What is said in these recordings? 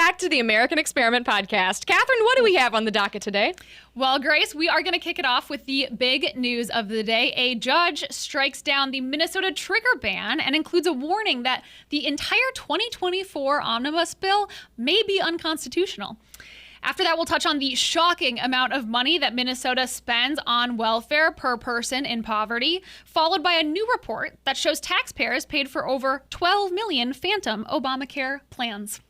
back to the American Experiment Podcast. Kathryn, what do we have on the docket today? Well, Grace, we are going to kick it off with the big news of the day. A judge strikes down the Minnesota trigger ban and includes a warning that the entire 2024 Omnibus bill may be unconstitutional. After that, we'll touch on the shocking amount of money that Minnesota spends on welfare per person in poverty, followed by a new report that shows taxpayers paid for over 12 million phantom Obamacare plans.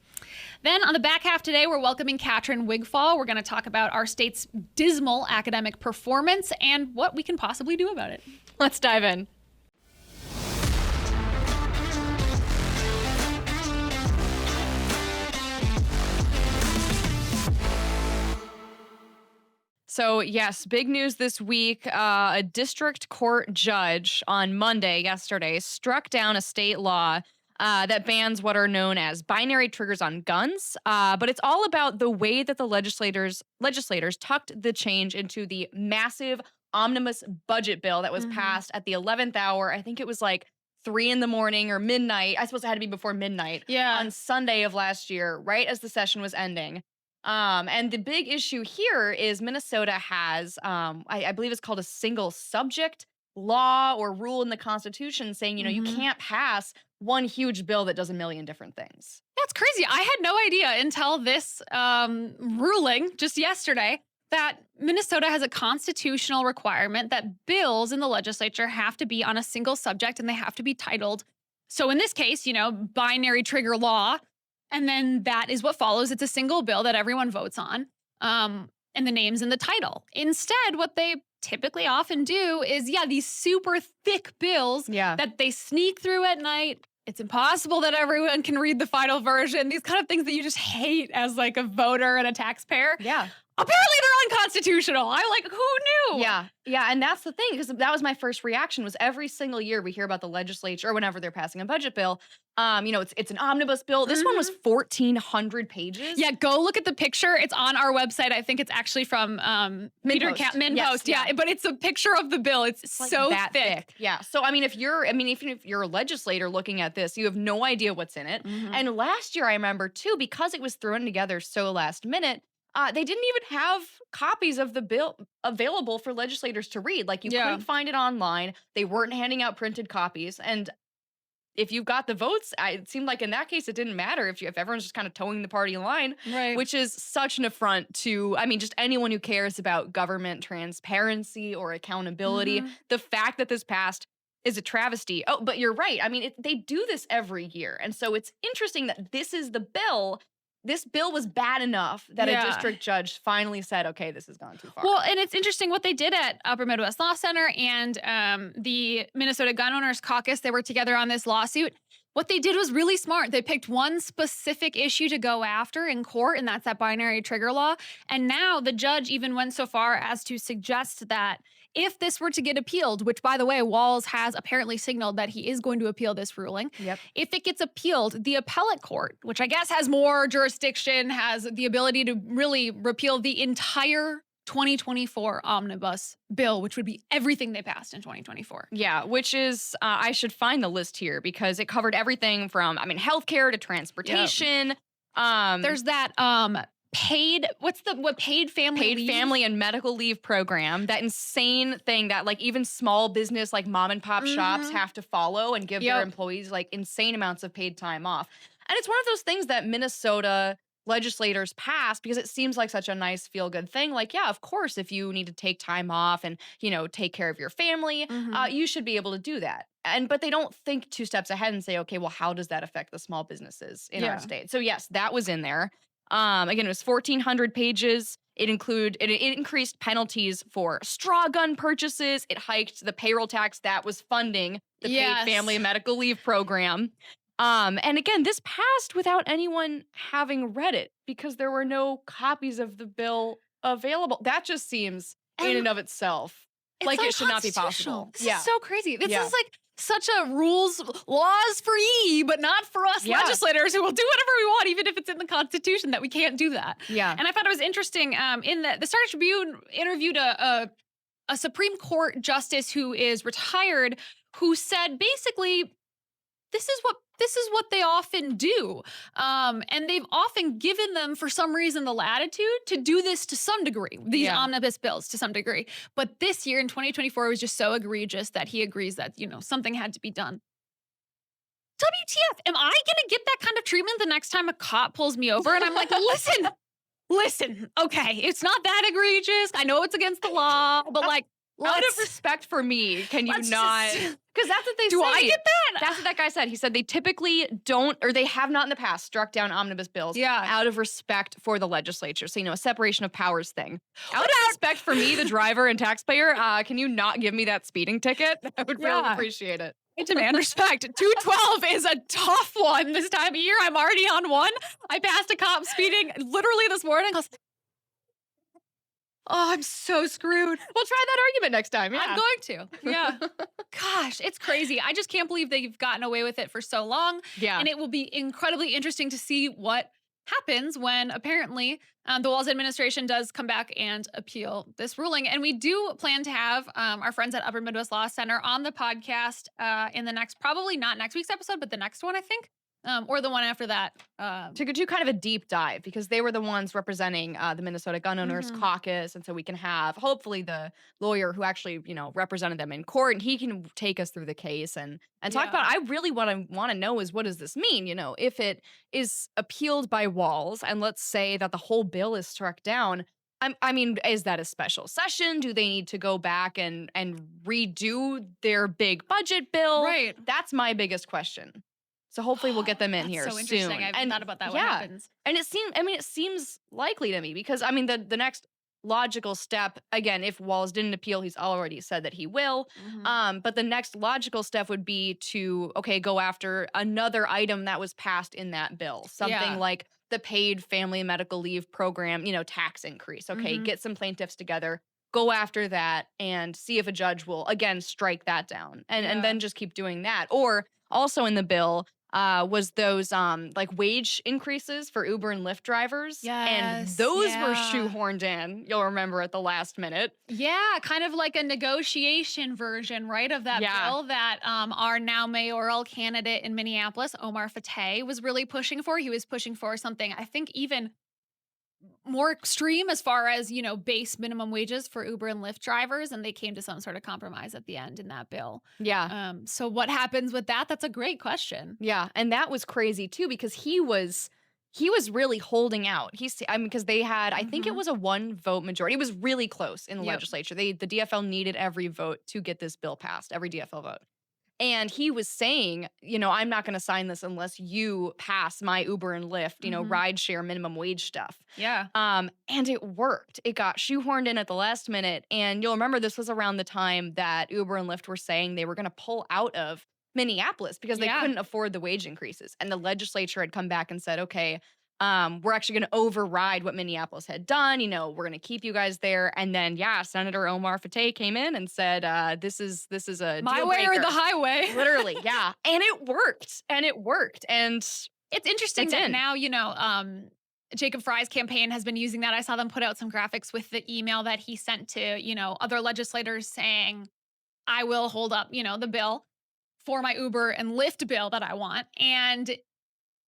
Then on the back half today, we're welcoming Catrin Wigfall. We're going to talk about our state's dismal academic performance and what we can possibly do about it. Let's dive in. So yes, big news this week. A district court judge on Monday, yesterday, struck down a state law that bans what are known as binary triggers on guns. But it's all about the way that the legislators tucked the change into the massive omnibus budget bill that was passed at the 11th hour. I think it was like 3 a.m. or midnight. I suppose it had to be before midnight on Sunday of last year, right as the session was ending. And the big issue here is Minnesota has, I believe it's called a single subject law or rule in the Constitution saying, you know, you can't pass one huge bill that does a million different things. That's crazy. I had no idea until this ruling just yesterday that Minnesota has a constitutional requirement that bills in the legislature have to be on a single subject and they have to be titled. So in this case, you know, binary trigger law. And then that is what follows. It's a single bill that everyone votes on, and the name's in the title. Instead, what they typically often do is, these super thick bills that they sneak through at night. It's impossible that everyone can read the final version. These kind of things that you just hate as like a voter and a taxpayer. Yeah. Apparently they're unconstitutional. I'm like, who knew? Yeah, and that's the thing, because that was my first reaction, was every single year we hear about the legislature, or whenever they're passing a budget bill, you know, it's an omnibus bill. This one was 1,400 pages. Yeah, go look at the picture. It's on our website. I think it's actually from Minpost. Yeah, but it's a picture of the bill. It's like so thick. Yeah. So even if you're a legislator looking at this, you have no idea what's in it. And last year, I remember too, because it was thrown together so last minute, they didn't even have copies of the bill available for legislators to read. Like, you couldn't find it online. They weren't handing out printed copies. And if you got the votes, it seemed like in that case, it didn't matter if everyone's just kind of towing the party line, which is such an affront to, just anyone who cares about government transparency or accountability. The fact that this passed is a travesty. Oh, but you're right. They do this every year. And so it's interesting that this is the bill. This bill was bad enough that a district judge finally said, okay, this has gone too far. Well, and it's interesting what they did at Upper Midwest Law Center and the Minnesota Gun Owners Caucus. They were together on this lawsuit. What they did was really smart. They picked one specific issue to go after in court, and that's that binary trigger law. And now the judge even went so far as to suggest that if this were to get appealed, which, by the way, Walz has apparently signaled that he is going to appeal this ruling. If it gets appealed, the appellate court, which I guess has more jurisdiction, has the ability to really repeal the entire 2024 omnibus bill, which would be everything they passed in 2024. Yeah, which is, I should find the list here because it covered everything from, healthcare to transportation. There's that paid family and medical leave program, that insane thing that like even small business like mom and pop shops have to follow and give their employees like insane amounts of paid time off. And it's one of those things that Minnesota legislators passed because it seems like such a nice feel-good thing. Like, yeah, of course, if you need to take time off and, take care of your family, you should be able to do that. But they don't think 2 steps ahead and say, okay, well, how does that affect the small businesses in our state? So yes, that was in there. Again, it was 1,400 pages. It increased penalties for straw gun purchases. It hiked the payroll tax that was funding the paid family and medical leave program. And again, this passed without anyone having read it because there were no copies of the bill available. That just seems in and of itself like it should not be possible. This is so crazy. This is like such a laws for ye, but not for us legislators who will do whatever we want, even if it's in the Constitution, that we can't do that. Yeah. And I thought it was interesting. In the Star Tribune interviewed a Supreme Court justice who is retired, who said basically, this is what this is what they often do. And they've often given them, for some reason, the latitude to do this to some degree, these omnibus bills to some degree. But this year in 2024 was just so egregious that he agrees that, something had to be done. WTF, am I gonna get that kind of treatment the next time a cop pulls me over and I'm like, listen, okay, it's not that egregious. I know it's against the law, but like, out of respect for me, can you not? Because that's what they say. Do I get that? That's what that guy said. He said they typically don't, or they have not in the past, struck down omnibus bills out of respect for the legislature. So, a separation of powers thing. Out of respect for me, the driver and taxpayer, can you not give me that speeding ticket? I would really appreciate it. I demand respect. 212 is a tough one this time of year. I'm already on one. I passed a cop speeding literally this morning. I was like, oh, I'm so screwed. We'll try that argument next time. Yeah. I'm going to. Yeah. Gosh, it's crazy. I just can't believe they've gotten away with it for so long. Yeah. And it will be incredibly interesting to see what happens when apparently the Walz administration does come back and appeal this ruling. And we do plan to have our friends at Upper Midwest Law Center on the podcast in the next, probably not next week's episode, but the next one, I think. Or the one after that. To do kind of a deep dive, because they were the ones representing the Minnesota Gun Owners Caucus. And so we can have, hopefully, the lawyer who actually, represented them in court, and he can take us through the case and talk about, I really what I want to know is, what does this mean? If it is appealed by Walz, and let's say that the whole bill is struck down, I mean, is that a special session? Do they need to go back and redo their big budget bill? Right. That's my biggest question. So hopefully we'll get them in here so soon. Interesting. I haven't thought about that. What happens? And it seems likely to me, because the next logical step, again, if Walz didn't appeal, he's already said that he will. But the next logical step would be to, go after another item that was passed in that bill. Something like the paid family medical leave program, tax increase. Get some plaintiffs together, go after that, and see if a judge will, again, strike that down. And then just keep doing that. Or also in the bill, was those wage increases for Uber and Lyft drivers. Yes, and those were shoehorned in, you'll remember, at the last minute. Yeah, kind of like a negotiation version, right, of that bill that our now mayoral candidate in Minneapolis, Omar Fateh, was really pushing for. He was pushing for something, I think, even more extreme as far as, base minimum wages for Uber and Lyft drivers. And they came to some sort of compromise at the end in that bill. Yeah. So what happens with that? That's a great question. Yeah. And that was crazy too, because he was really holding out. Because they had, I think it was a 1-vote majority. It was really close in the legislature. The DFL needed every vote to get this bill passed, every DFL vote. And he was saying, I'm not going to sign this unless you pass my Uber and Lyft, rideshare minimum wage stuff. Yeah. And it worked. It got shoehorned in at the last minute. And you'll remember this was around the time that Uber and Lyft were saying they were going to pull out of Minneapolis because they couldn't afford the wage increases. And the legislature had come back and said, okay, we're actually going to override what Minneapolis had done. We're going to keep you guys there. And then, Senator Omar Fateh came in and said, this is a my deal way breaker. or the highway. Literally, yeah. And it worked. And it's interesting that now, Jacob Fry's campaign has been using that. I saw them put out some graphics with the email that he sent to, other legislators saying, I will hold up, the bill for my Uber and Lyft bill that I want. And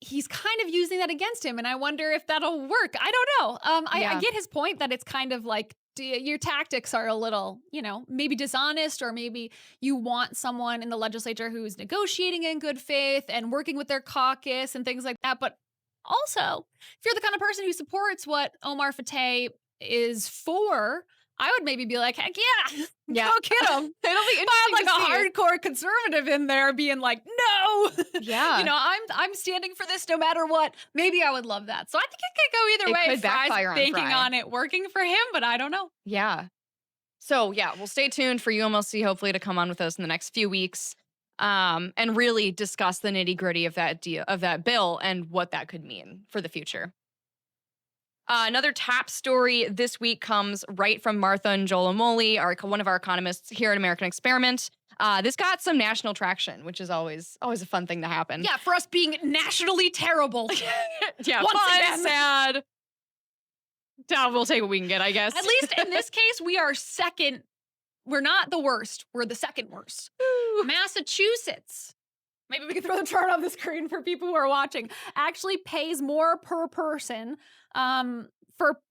he's kind of using that against him. And I wonder if that'll work. I don't know. I get his point that it's kind of like your tactics are a little, maybe dishonest, or maybe you want someone in the legislature who's negotiating in good faith and working with their caucus and things like that. But also, if you're the kind of person who supports what Omar Fateh is for, I would maybe be like, heck yeah, go get him. It'll be interesting. Like a hardcore conservative in there being like, no, yeah, I'm standing for this no matter what. Maybe I would love that. So I think it could go either way. Could backfire on thinking Fry. on it working for him, but I don't know. Yeah. So we'll stay tuned for UMLC, hopefully, to come on with us in the next few weeks, and really discuss the nitty gritty of that bill and what that could mean for the future. Another top story this week comes right from Martha and Joel Amoli, one of our economists here at American Experiment. This got some national traction, which is always a fun thing to happen. Yeah, for us being nationally terrible. Yeah, once fun, again. sad. We'll take what we can get, I guess. At least in this case, we are second. We're not the worst. We're the second worst. Massachusetts maybe we can throw the chart on the screen for people who are watching, actually pays more per person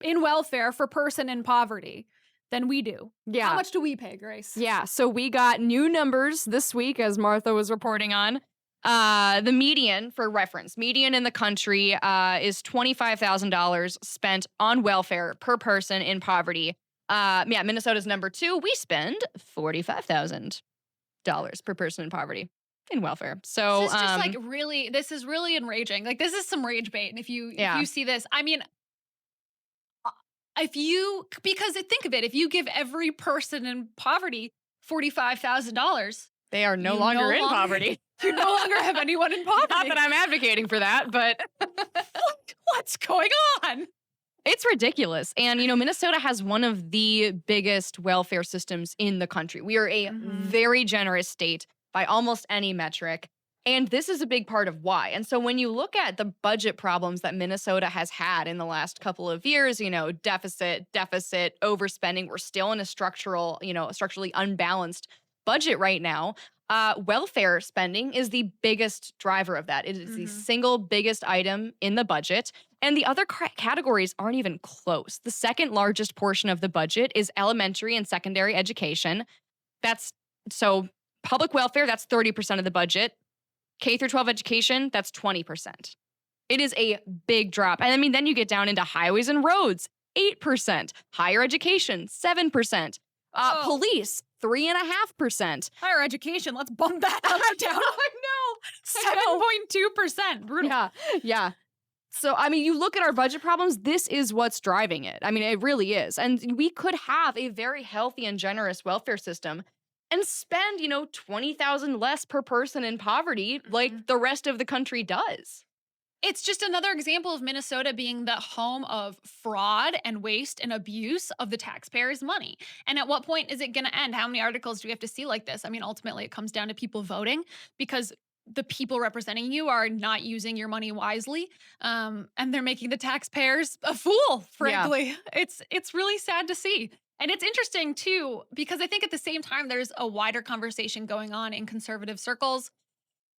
in welfare for person in poverty than we do. Yeah. How much do we pay, Grace? Yeah, so we got new numbers this week, as Martha was reporting on. The median, for reference, median in the country is $25,000 spent on welfare per person in poverty. Yeah, Minnesota's number 2. We spend $45,000 per person in poverty in welfare. So this is just like really, this is really enraging. Like, this is some rage bait. And if you see this, I mean, because think of it, if you give every person in poverty $45,000, they are no longer in poverty. You no longer have anyone in poverty. Not that I'm advocating for that, but what's going on? It's ridiculous. And, Minnesota has one of the biggest welfare systems in the country. We are a very generous state by almost any metric. And this is a big part of why. And so when you look at the budget problems that Minnesota has had in the last couple of years, deficit, overspending, we're still in a structurally unbalanced budget right now. Welfare spending is the biggest driver of that. It is the single biggest item in the budget. And the other categories aren't even close. The second largest portion of the budget is elementary and secondary education. So public welfare, that's 30% of the budget. K through 12 education, that's 20%. It is a big drop. And I mean, then you get down into highways and roads, 8%. Higher education, 7%. Police, 3.5%. Higher education, let's bump that up down. I know. 7.2%. Brutal. Yeah. So, I mean, you look at our budget problems, this is what's driving it. I mean, it really is. And we could have a very healthy and generous welfare system and spend, $20,000 less per person in poverty like the rest of the country does. It's just another example of Minnesota being the home of fraud and waste and abuse of the taxpayers' money. And at what point is it going to end? How many articles do we have to see like this? I mean, ultimately, it comes down to people voting because the people representing you are not using your money wisely, and they're making the taxpayers a fool, frankly. Yeah. It's really sad to see. And it's interesting, too, because I think at the same time, there's a wider conversation going on in conservative circles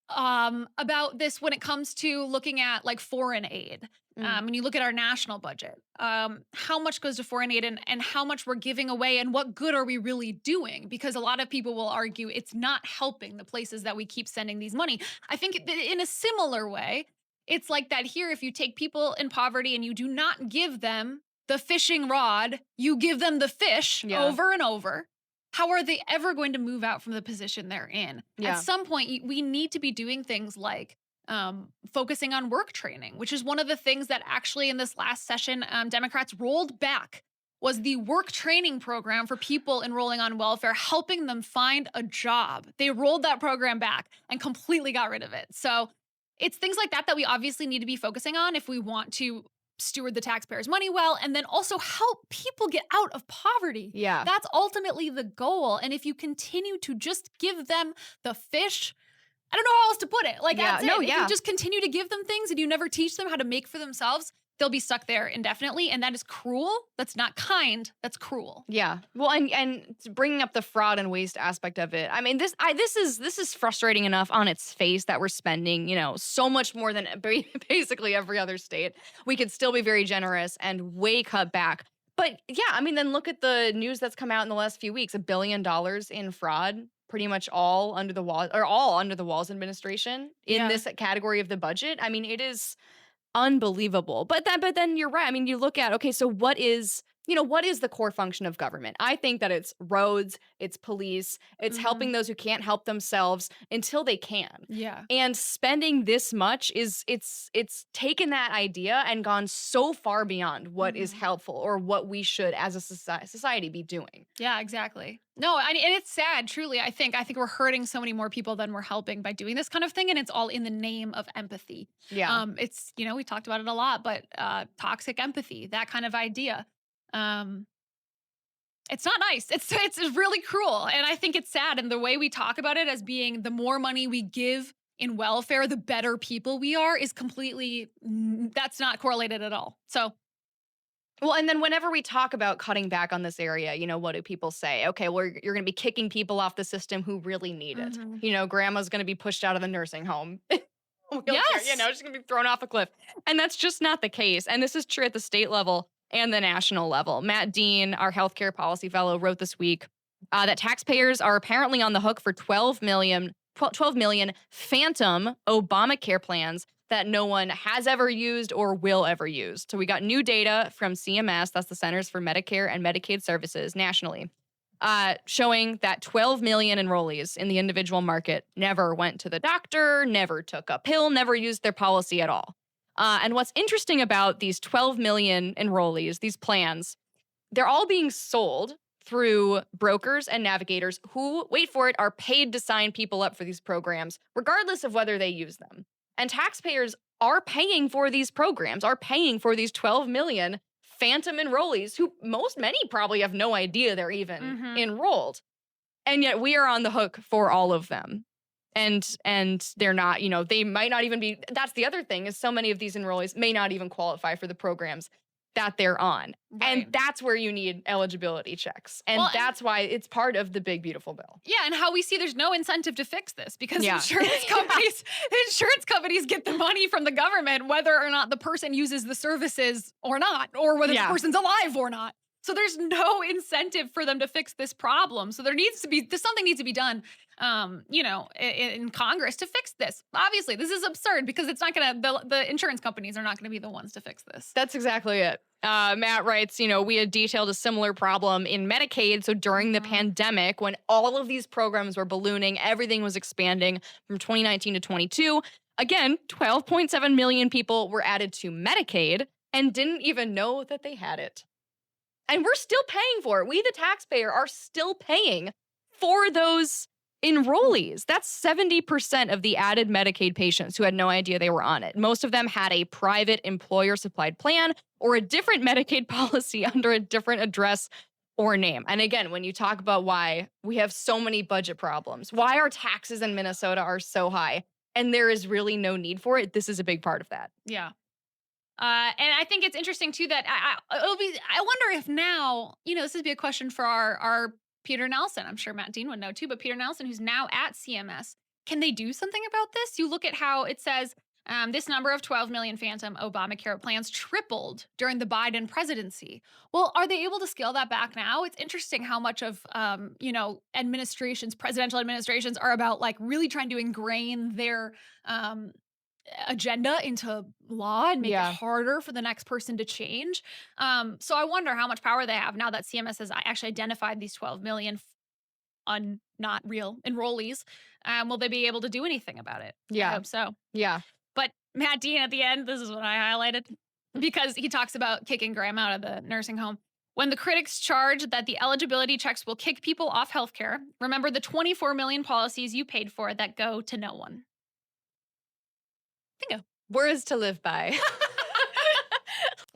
about this when it comes to looking at like foreign aid. When you look at our national budget, how much goes to foreign aid and how much we're giving away and what good are we really doing? Because a lot of people will argue it's not helping the places that we keep sending these money. I think in a similar way, it's like that here. If you take people in poverty and you do not give them the fishing rod, you give them the fish over and over. How are they ever going to move out from the position they're in? Yeah. At some point, we need to be doing things like focusing on work training, which is one of the things that actually in this last session, Democrats rolled back, was the work training program for people enrolling on welfare, helping them find a job. They rolled that program back and completely got rid of it. So it's things like that we obviously need to be focusing on if we want to steward the taxpayers' money well, and then also help people get out of poverty. Yeah. That's ultimately the goal. And if you continue to just give them the fish, I don't know how else to put it. Like, that's it. If you just continue to give them things and you never teach them how to make for themselves, they'll be stuck there indefinitely. And that is cruel. That's not kind. That's cruel. Yeah. Well, and bringing up the fraud and waste aspect of it. I mean, this is frustrating enough on its face that we're spending, so much more than basically every other state. We could still be very generous and way cut back. But yeah, I mean, then look at the news that's come out in the last few weeks, $1 billion in fraud, pretty much all under the Walz administration in this category of the budget. I mean, it is unbelievable. But then you're right. I mean, you look at, okay, so what is the core function of government? I think that it's roads, it's police, it's helping those who can't help themselves until they can. Yeah. And spending this much it's taken that idea and gone so far beyond what is helpful or what we should as a society be doing. Yeah, exactly. No, and it's sad, truly. I think we're hurting so many more people than we're helping by doing this kind of thing, and it's all in the name of empathy. Yeah. It's, we talked about it a lot, but toxic empathy, that kind of idea. It's not nice. It's really cruel. And I think it's sad. And the way we talk about it as being the more money we give in welfare, the better people we are is completely, that's not correlated at all. So Well, and then whenever we talk about cutting back on this area, what do people say? Okay, well, you're going to be kicking people off the system who really need it. Grandma's going to be pushed out of the nursing home. Yes. She's going to be thrown off a cliff. And that's just not the case. And this is true at the state level and the national level. Matt Dean, our healthcare policy fellow, wrote this week that taxpayers are apparently on the hook for 12 million phantom Obamacare plans that no one has ever used or will ever use. So we got new data from CMS, that's the Centers for Medicare and Medicaid Services nationally, showing that 12 million enrollees in the individual market never went to the doctor, never took a pill, never used their policy at all. And what's interesting about these 12 million enrollees, these plans, they're all being sold through brokers and navigators who, wait for it, are paid to sign people up for these programs, regardless of whether they use them. And taxpayers are paying for these programs, are paying for these 12 million phantom enrollees who many probably have no idea they're even enrolled. And yet we are on the hook for all of them. And they're not, they might not even be, that's the other thing, is so many of these enrollees may not even qualify for the programs that they're on. Right. And that's where you need eligibility checks. And that's why it's part of the big, beautiful bill. Yeah, and how we see there's no incentive to fix this because insurance companies get the money from the government whether or not the person uses the services or not, or whether the person's alive or not. So there's no incentive for them to fix this problem. So something needs to be done, in Congress to fix this. Obviously, this is absurd because it's not going to, the insurance companies are not going to be the ones to fix this. That's exactly it. Matt writes, we had detailed a similar problem in Medicaid. So during the pandemic, when all of these programs were ballooning, everything was expanding from 2019 to 22. Again, 12.7 million people were added to Medicaid and didn't even know that they had it. And we're still paying for it. We, the taxpayer, are still paying for those enrollees. That's 70% of the added Medicaid patients who had no idea they were on it. Most of them had a private employer-supplied plan or a different Medicaid policy under a different address or name. And again, when you talk about why we have so many budget problems, why our taxes in Minnesota are so high, and there is really no need for it, this is a big part of that. Yeah. And I think it's interesting too that I wonder if now, this would be a question for our Peter Nelson. I'm sure Matt Dean would know too, but Peter Nelson, who's now at CMS, can they do something about this? You look at how it says this number of 12 million phantom Obamacare plans tripled during the Biden presidency. Well, are they able to scale that back now? It's interesting how much of, presidential administrations are about like really trying to ingrain their agenda into law and make it harder for the next person to change. So I wonder how much power they have now that CMS has actually identified these 12 million not real enrollees. Will they be able to do anything about it? Yeah. I hope so. Yeah. But Matt Dean at the end, this is what I highlighted because he talks about kicking Graham out of the nursing home. When the critics charge that the eligibility checks will kick people off healthcare, remember the 24 million policies you paid for that go to no one. Bingo. Words to live by.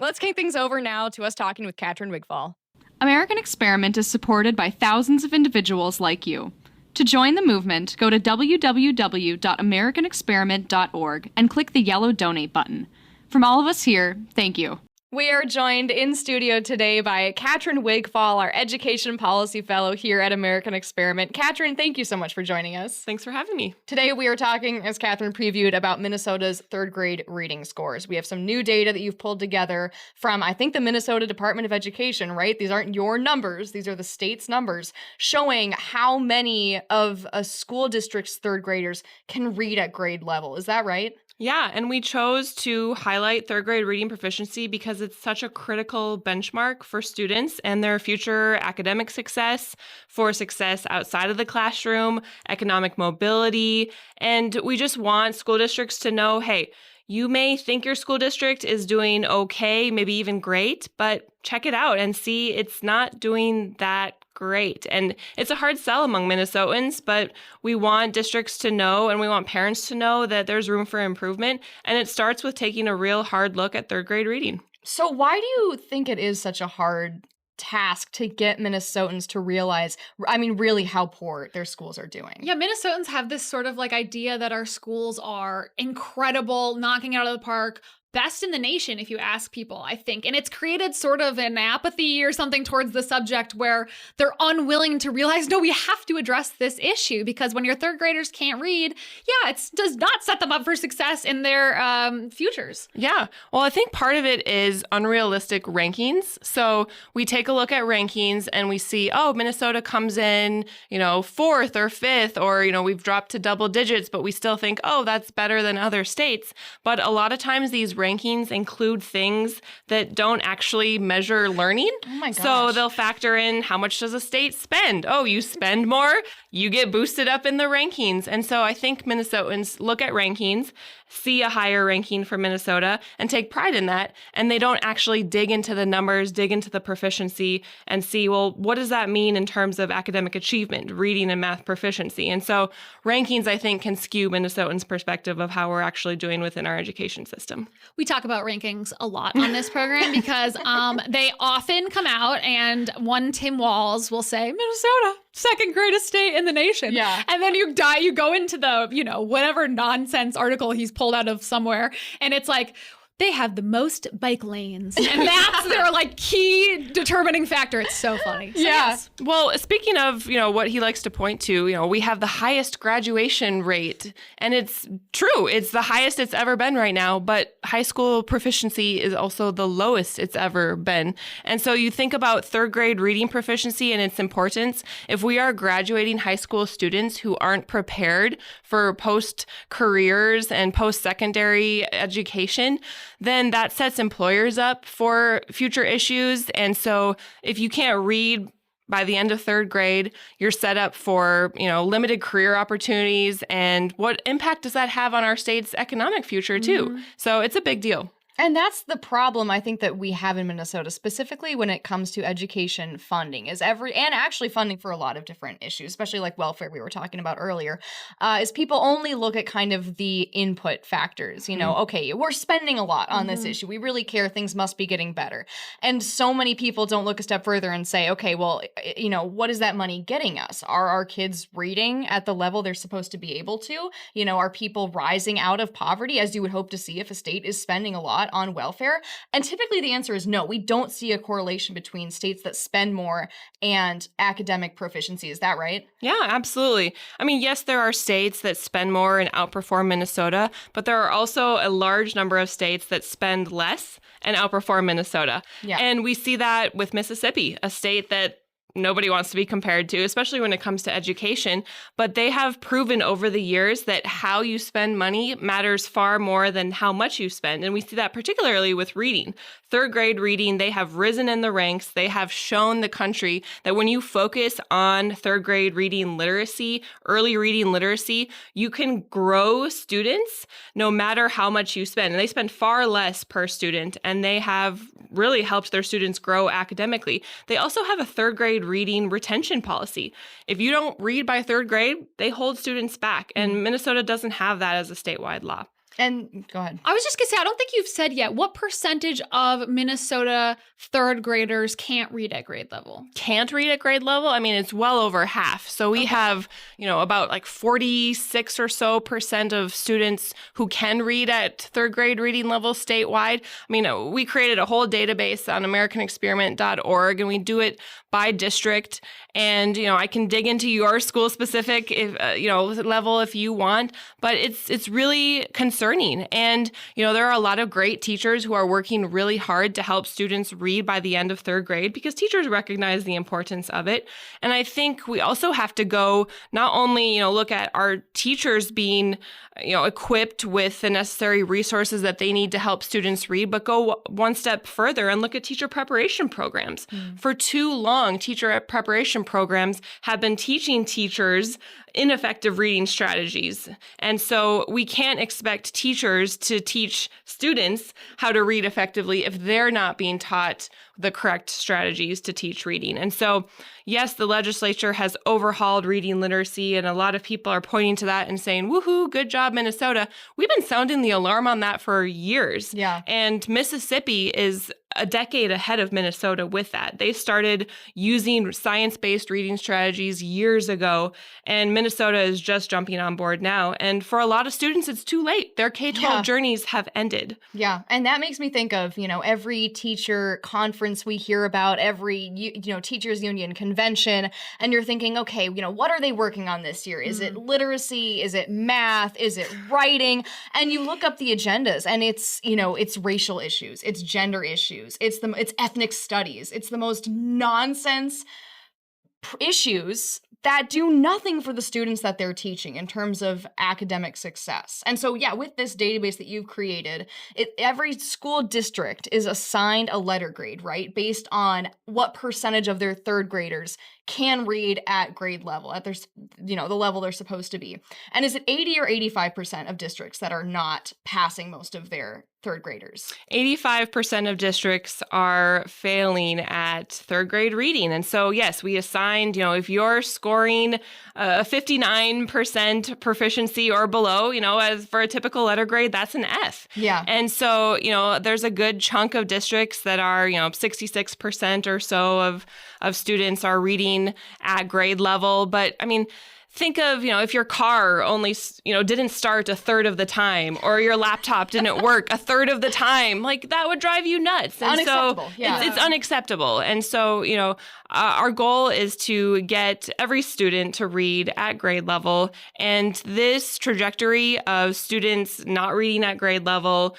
Let's kick things over now to us talking with Catrin Wigfall. American Experiment is supported by thousands of individuals like you. To join the movement, go to www.americanexperiment.org and click the yellow donate button. From all of us here, thank you. We are joined in studio today by Catrin Wigfall, our Education Policy Fellow here at American Experiment. Catrin, thank you so much for joining us. Thanks for having me. Today we are talking, as Catrin previewed, about Minnesota's third grade reading scores. We have some new data that you've pulled together from, I think, the Minnesota Department of Education, right? These aren't your numbers. These are the state's numbers, showing how many of a school district's third graders can read at grade level. Is that right? Yeah, and we chose to highlight third grade reading proficiency because it's such a critical benchmark for students and their future academic success, for success outside of the classroom, economic mobility. And we just want school districts to know, hey, you may think your school district is doing okay, maybe even great, but check it out and see it's not doing that great. And it's a hard sell among Minnesotans, but we want districts to know and we want parents to know that there's room for improvement. And it starts with taking a real hard look at third grade reading. So why do you think it is such a hard task to get Minnesotans to realize, really how poor their schools are doing? Yeah, Minnesotans have this sort of like idea that our schools are incredible, knocking it out of the park, best in the nation if you ask people, I think. And it's created sort of an apathy or something towards the subject where they're unwilling to realize, no, we have to address this issue, because when your third graders can't read, it does not set them up for success in their futures. Yeah. Well, I think part of it is unrealistic rankings. So we take a look at rankings and we see, oh, Minnesota comes in, 4th or 5th, or, we've dropped to double digits, but we still think, oh, that's better than other states. But a lot of times these rankings include things that don't actually measure learning. Oh my gosh. So they'll factor in how much does a state spend? Oh, you spend more, you get boosted up in the rankings. And so I think Minnesotans look at rankings, see a higher ranking for Minnesota, and take pride in that. And they don't actually dig into the numbers, dig into the proficiency, and see, well, what does that mean in terms of academic achievement, reading and math proficiency? And so rankings, I think, can skew Minnesotans' perspective of how we're actually doing within our education system. We talk about rankings a lot on this program because they often come out, and one Tim Walz will say, Minnesota, second greatest state in the nation. Yeah. And then you go into the, whatever nonsense article he's pulled out of somewhere, and it's like, they have the most bike lanes. And that's their key determining factor. It's so funny. So, yes. Well, speaking of, what he likes to point to, we have the highest graduation rate. And it's true. It's the highest it's ever been right now. But high school proficiency is also the lowest it's ever been. And so you think about third grade reading proficiency and its importance. If we are graduating high school students who aren't prepared for post-careers and post-secondary education, then that sets employers up for future issues. And so if you can't read by the end of third grade, you're set up for, limited career opportunities. And what impact does that have on our state's economic future, too? Mm-hmm. So it's a big deal. And that's the problem, I think, that we have in Minnesota, specifically when it comes to education funding, and actually funding for a lot of different issues, especially like welfare we were talking about earlier, is people only look at kind of the input factors. Okay, we're spending a lot on this issue. We really care. Things must be getting better. And so many people don't look a step further and say, okay, well, what is that money getting us? Are our kids reading at the level they're supposed to be able to? Are people rising out of poverty, as you would hope to see if a state is spending a lot on welfare? And typically the answer is no. We don't see a correlation between states that spend more and academic proficiency. Is that right? Yeah, absolutely. I mean, yes, there are states that spend more and outperform Minnesota, but there are also a large number of states that spend less and outperform Minnesota. Yeah. And we see that with Mississippi, a state that nobody wants to be compared to, especially when it comes to education. But they have proven over the years that how you spend money matters far more than how much you spend. And we see that particularly with reading. Third grade reading, they have risen in the ranks. They have shown the country that when you focus on third grade reading literacy, early reading literacy, you can grow students no matter how much you spend. And they spend far less per student, and they have really helped their students grow academically. They also have a third grade reading retention policy. If you don't read by third grade, they hold students back. And Minnesota doesn't have that as a statewide law. And go ahead. I was just going to say, I don't think you've said yet, what percentage of Minnesota third graders can't read at grade level? Can't read at grade level? I mean, it's well over half. So we have, about 46 or so % of students who can read at third grade reading level statewide. I mean, we created a whole database on americanexperiment.org, and we do it by district. And, I can dig into your school specific level if you want, but it's really concerning. And, there are a lot of great teachers who are working really hard to help students read by the end of third grade because teachers recognize the importance of it. And I think we also have to go not only, look at our teachers being, equipped with the necessary resources that they need to help students read, but go one step further and look at teacher preparation programs. For too long, teacher preparation programs have been teaching teachers ineffective reading strategies. And so we can't expect teachers to teach students how to read effectively if they're not being taught the correct strategies to teach reading. And so, yes, the legislature has overhauled reading literacy, and a lot of people are pointing to that and saying, woohoo, good job, Minnesota. We've been sounding the alarm on that for years. Yeah. And Mississippi is a decade ahead of Minnesota with that. They started using science-based reading strategies years ago, and Minnesota is just jumping on board now. And for a lot of students, it's too late. Their K-12 journeys have ended. Yeah, and that makes me think of, every teacher conference we hear about, every, teachers union convention, and you're thinking, okay, what are they working on this year? Is it literacy? Is it math? Is it writing? And you look up the agendas, and it's, it's racial issues, it's gender issues, it's ethnic studies, it's the most nonsense issues that do nothing for the students that they're teaching in terms of academic success. And so, with this database that you've created, every school district is assigned a letter grade, right? Based on what percentage of their third graders can read at grade level, at their, the level they're supposed to be. And is it 80 or 85% of districts that are not passing most of their third graders? 85% of districts are failing at third grade reading. And so, yes, we assigned, if you're scoring a 59% proficiency or below, as for a typical letter grade, that's an F. Yeah. And so, there's a good chunk of districts that are, 66% or so of students are reading at grade level. But I mean, think of, if your car only, didn't start a third of the time, or your laptop didn't work a third of the time, like that would drive you nuts. And unacceptable. So it's unacceptable. And so, our goal is to get every student to read at grade level. And this trajectory of students not reading at grade level,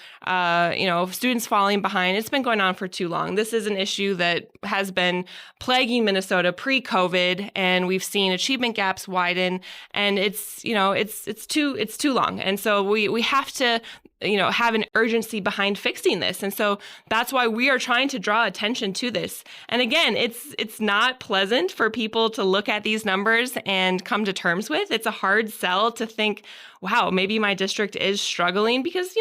students falling behind, it's been going on for too long. This is an issue that has been plaguing Minnesota pre-COVID, and we've seen achievement gaps widen, and it's too long. And so we have to have an urgency behind fixing this. And so that's why we are trying to draw attention to this. And again, it's not pleasant for people to look at these numbers and come to terms with. It's a hard sell to think, wow, maybe my district is struggling, because,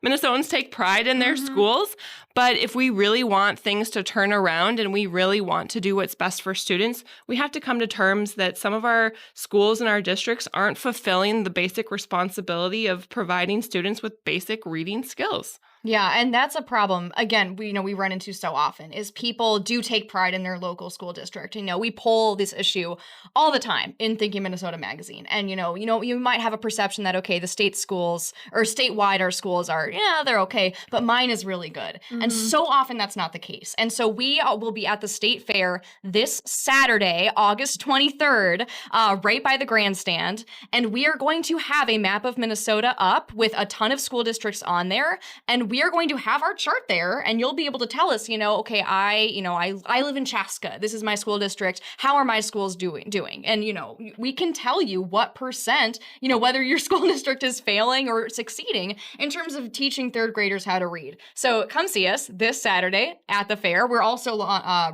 Minnesotans take pride in their schools. But if we really want things to turn around and we really want to do what's best for students, we have to come to terms that some of our schools and our districts aren't fulfilling the basic responsibility of providing students with basic reading skills. Yeah, and that's a problem. Again, we run into so often is people do take pride in their local school district. We poll this issue all the time in Thinking Minnesota magazine. And you might have a perception that, okay, the state schools or statewide our schools are, they're okay, but mine is really good. And so often that's not the case. And so we will be at the state fair this Saturday, August 23rd, right by the grandstand, and we are going to have a map of Minnesota up with a ton of school districts on there, and we are going to have our chart there, and you'll be able to tell us, okay, I live in Chaska. This is my school district. How are my schools doing? And, we can tell you what percent, whether your school district is failing or succeeding in terms of teaching third graders how to read. So come see us this Saturday at the fair. We're also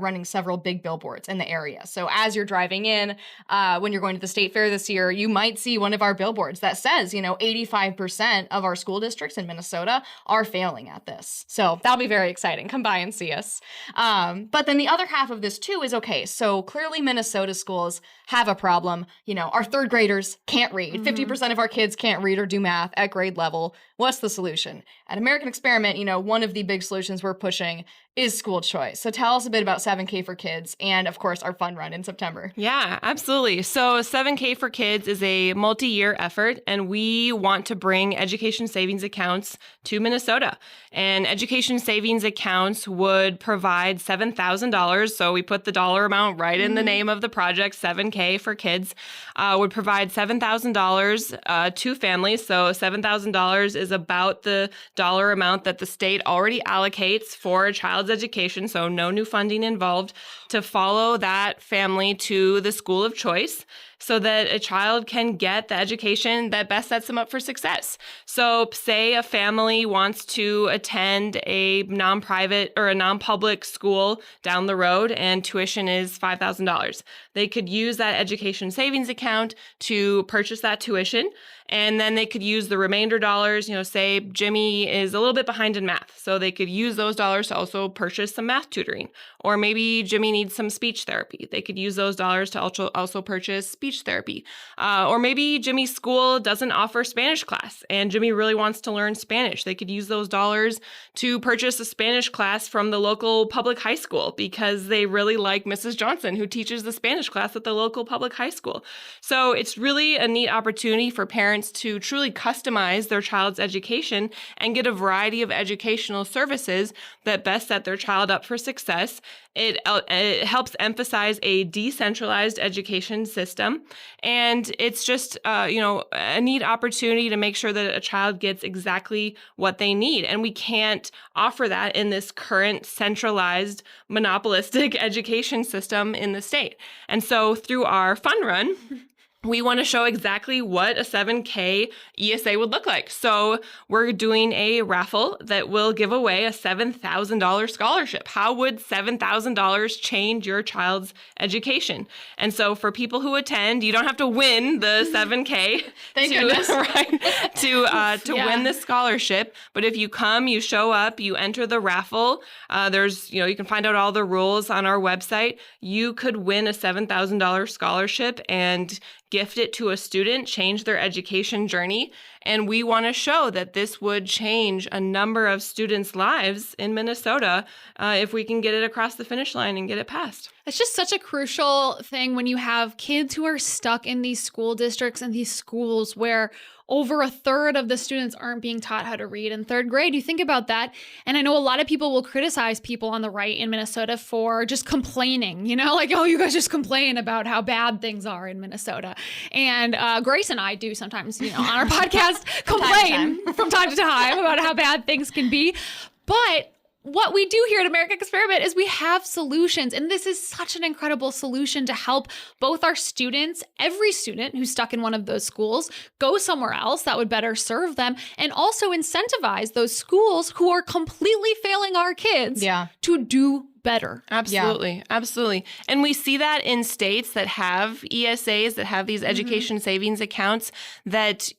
running several big billboards in the area. So as you're driving in, when you're going to the state fair this year, you might see one of our billboards that says, 85% of our school districts in Minnesota are failing at this. So that'll be very exciting. Come by and see us. But then the other half of this too is, okay, so clearly Minnesota schools have a problem. Our third graders can't read. 50% of our kids can't read or do math at grade level. What's the solution? At American Experiment, one of the big solutions we're pushing is school choice. So tell us a bit about 7K for Kids and, of course, our fun run in September. Yeah, absolutely. So 7K for Kids is a multi-year effort, and we want to bring education savings accounts to Minnesota. And education savings accounts would provide $7,000. So we put the dollar amount right in the name of the project, 7K for Kids, would provide $7,000 to families. So $7,000 is about the dollar amount that the state already allocates for a child's education, so no new funding involved, to follow that family to the school of choice so that a child can get the education that best sets them up for success. So say a family wants to attend a non-private or a non-public school down the road and tuition is $5,000. They could use that education savings account to purchase that tuition, and then they could use the remainder dollars, say Jimmy is a little bit behind in math, so they could use those dollars to also purchase some math tutoring. Or maybe Jimmy needs some speech therapy. They could use those dollars to also purchase speech speech therapy. Or maybe Jimmy's school doesn't offer Spanish class and Jimmy really wants to learn Spanish. They could use those dollars to purchase a Spanish class from the local public high school because they really like Mrs. Johnson, who teaches the Spanish class at the local public high school. So it's really a neat opportunity for parents to truly customize their child's education and get a variety of educational services that best set their child up for success. It helps emphasize a decentralized education system, and it's just a neat opportunity to make sure that a child gets exactly what they need. And we can't offer that in this current centralized monopolistic education system in the state. And so through our fun run, we want to show exactly what a 7K ESA would look like. So we're doing a raffle that will give away a $7,000 scholarship. How would $7,000 change your child's education? And so for people who attend, you don't have to win the 7K to win this scholarship. But if you come, you show up, you enter the raffle, you can find out all the rules on our website. You could win a $7,000 scholarship and gift it to a student, change their education journey. And we want to show that this would change a number of students' lives in Minnesota if we can get it across the finish line and get it passed. It's just such a crucial thing when you have kids who are stuck in these school districts and these schools where over a third of the students aren't being taught how to read in third grade. You think about that. And I know a lot of people will criticize people on the right in Minnesota for just complaining, like, oh, you guys just complain about how bad things are in Minnesota. And Grace and I do sometimes, on our podcast, complain from time to time about how bad things can be. But what we do here at American Experiment is we have solutions. And this is such an incredible solution to help both our students, every student who's stuck in one of those schools, go somewhere else that would better serve them, and also incentivize those schools who are completely failing our kids to do better. Absolutely. Yeah. Absolutely. And we see that in states that have ESAs, that have these education savings accounts, that,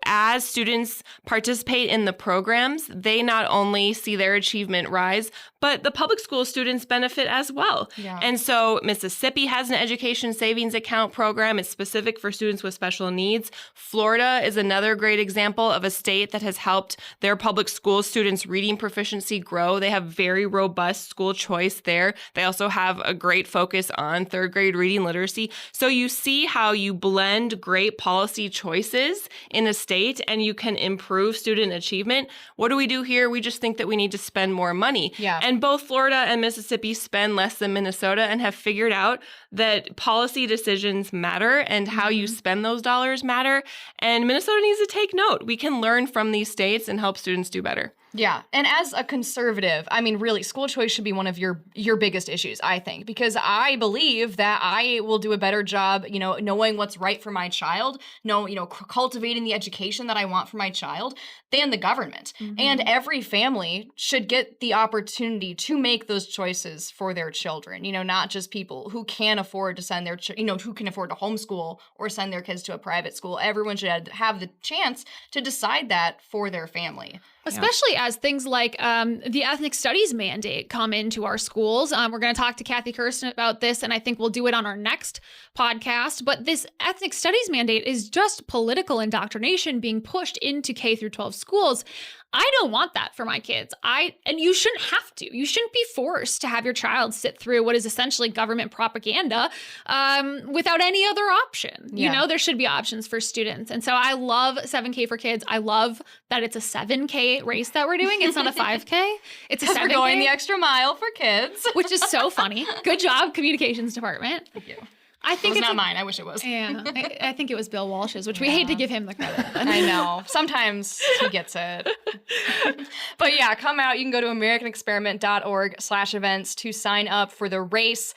as students participate in the programs, they not only see their achievement rise, but the public school students benefit as well. Yeah. And so Mississippi has an education savings account program. It's specific for students with special needs. Florida is another great example of a state that has helped their public school students' reading proficiency grow. They have very robust school choice there. They also have a great focus on third grade reading literacy. So you see how you blend great policy choices in a state and you can improve student achievement. What do we do here? We just think that we need to spend more money. Yeah. And both Florida and Mississippi spend less than Minnesota and have figured out that policy decisions matter and how you spend those dollars matter. And Minnesota needs to take note. We can learn from these states and help students do better. Yeah. And as a conservative, I mean, really, school choice should be one of your biggest issues, I think, because I believe that I will do a better job, knowing what's right for my child, cultivating the education that I want for my child than the government. And every family should get the opportunity to make those choices for their children, not just people who can afford to send their, who can afford to homeschool or send their kids to a private school. Everyone should have the chance to decide that for their family. Especially as things like the ethnic studies mandate come into our schools. We're going to talk to Kathy Kirsten about this, and I think we'll do it on our next podcast. But this ethnic studies mandate is just political indoctrination being pushed into K through 12 schools. I don't want that for my kids. And you shouldn't have to. You shouldn't be forced to have your child sit through what is essentially government propaganda without any other option. Yeah. There should be options for students. And so I love 7K for kids. I love that it's a 7K race that we're doing. It's not a 5K. It's a 7K. We're going the extra mile for kids. Which is so funny. Good job, communications department. Thank you. I think it's not mine. I wish it was. Yeah, I think it was Bill Walsh's, which we hate to give him the credit. I know. Sometimes he gets it. But yeah, come out. You can go to americanexperiment.org/events to sign up for the race.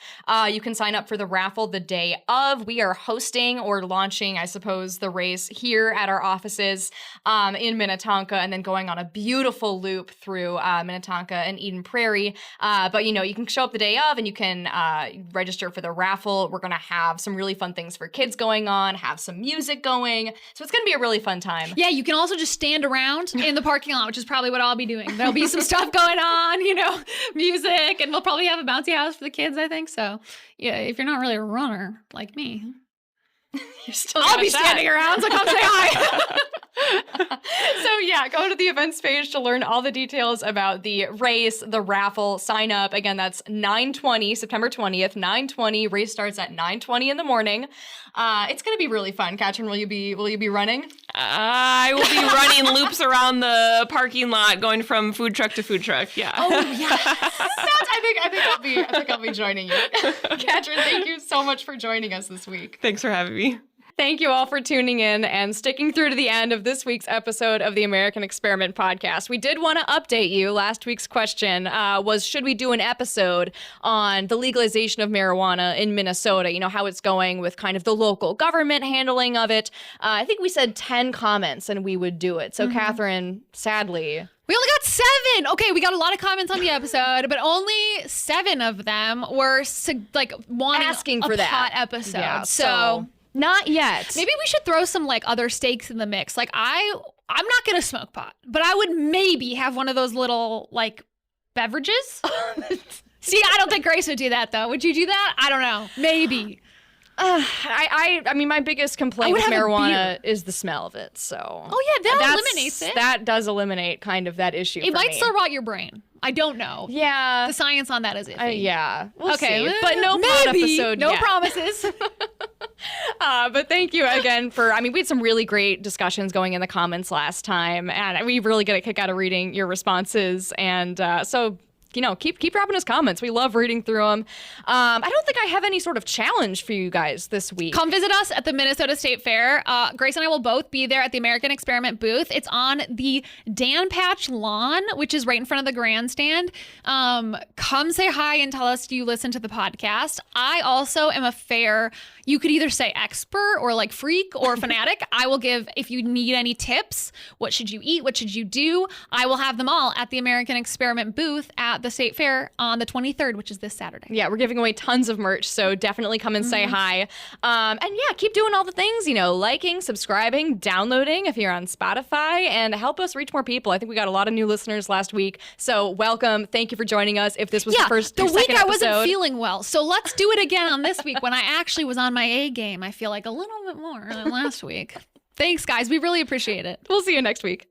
You can sign up for the raffle the day of. We are hosting or launching, I suppose, the race here at our offices in Minnetonka, and then going on a beautiful loop through Minnetonka and Eden Prairie. But you can show up the day of, and you can register for the raffle. We're going to have some really fun things for kids going on, have some music going. So it's going to be a really fun time. Yeah, you can also just stand around in the parking lot, which is probably what I'll be doing. There'll be some stuff going on, music, and we'll probably have a bouncy house for the kids, I think. So yeah, if you're not really a runner like me. I'll be standing around, so come say hi. So yeah, go to the events page to learn all the details about the race, the raffle, sign up. Again, that's 9/20, September 20th, 9/20. Race starts at 9:20 in the morning. It's going to be really fun. Katrin, will you be running? I will be running loops around the parking lot, going from food truck to food truck. Yeah. Oh yeah. I think I'll be joining you. Katrin, thank you so much for joining us this week. Thanks for having me. Thank you all for tuning in and sticking through to the end of this week's episode of the American Experiment Podcast. We did want to update you. Last week's question was, should we do an episode on the legalization of marijuana in Minnesota? You know, how it's going with kind of the local government handling of it. I think we said 10 comments and we would do it. So Kathryn, sadly... We only got 7. Okay, we got a lot of comments on the episode, but only 7 of them were wanting asking a for that pot episode. Yeah, so not yet. Maybe we should throw some other stakes in the mix. I'm not gonna smoke pot, but I would maybe have one of those little beverages. See, I don't think Grace would do that though. Would you do that? I don't know. Maybe. I mean, my biggest complaint with marijuana is the smell of it. So. Oh yeah, that eliminates it. That does eliminate kind of that issue. It might still rot your brain. I don't know. Yeah. The science on that is iffy. Yeah. We'll okay. See. But no pot episode no yet. promises. But thank you again we had some really great discussions going in the comments last time, and we really get a kick out of reading your responses. And so, keep dropping us comments. We love reading through them. I don't think I have any sort of challenge for you guys this week. Come visit us at the Minnesota State Fair. Grace and I will both be there at the American Experiment booth. It's on the Dan Patch lawn, which is right in front of the grandstand. Come say hi and tell us you listen to the podcast. I also am a fair, you could either say expert or freak or fanatic. I will give, if you need any tips, what should you eat? What should you do? I will have them all at the American Experiment booth at the State Fair on the 23rd, which is this Saturday. Yeah, we're giving away tons of merch, so definitely come and say hi. And yeah, keep doing all the things, liking, subscribing, downloading if you're on Spotify, and help us reach more people. I think we got a lot of new listeners last week, so welcome. Thank you for joining us. If this was the week I wasn't feeling well, so let's do it again on this week when I actually was on my A game. I feel like a little bit more than last week. Thanks, guys. We really appreciate it. We'll see you next week.